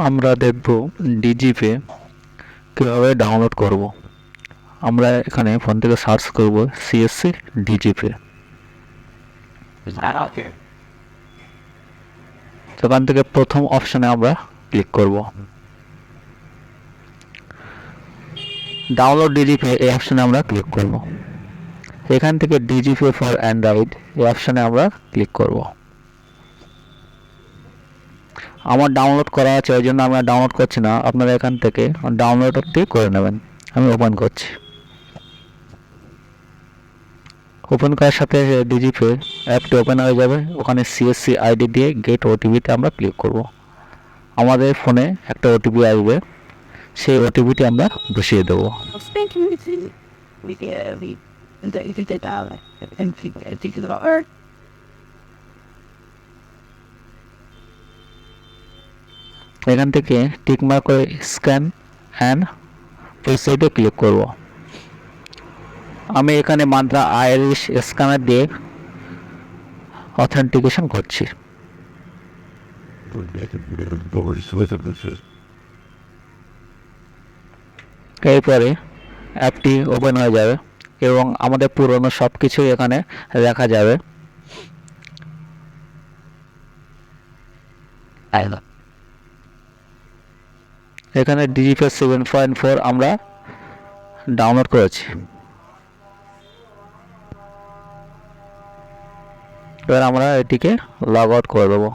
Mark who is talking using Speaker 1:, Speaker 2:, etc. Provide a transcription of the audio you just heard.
Speaker 1: আমরা দেখব ডিজিপে কীভাবে ডাউনলোড করব। আমরা এখানে ফোন থেকে সার্চ করব সিএসসি ডিজিপে। সেখান থেকে প্রথম অপশানে আমরা ক্লিক করব। ডাউনলোড ডিজিপে এই অপশানে আমরা ক্লিক করব। এখান থেকে ডিজিপে ফর অ্যান্ড্রয়েড এই অপশানে আমরা ক্লিক করব। আমার ডাউনলোড করা আছে, ওই জন্য আমরা ডাউনলোড করছি না। আপনারা এখান থেকে ডাউনলোডটি করে নেবেন। আমি ওপেন করছি। ওপেন করার সাথে ডিজিপে অ্যাপটি ওপেন হয়ে যাবে। ওখানে সিএসসি আইডি দিয়ে গেট ওটিপিতে আমরা ক্লিক করব। আমাদের ফোনে একটা ওটিপি আসবে, সেই ওটিপিটি আমরা বসিয়ে দেবো। এখান থেকে টিকমার্ক করে স্ক্যান অ্যান্ড প্রসিডে ক্লিক করব। আমি এখানে মান্ত্রা আইরিশ স্ক্যানার দিয়ে অথেন্টিকেশন করছি। এরপরে অ্যাপটি ওপেন হয়ে যাবে এবং আমাদের পুরনো সব কিছুই এখানে দেখা যাবে। এখানে ডিজিপে 7.4 আমরা ডাউনলোড করেছি। এবার আমরা এটিকে লগ আউট করে দেবো।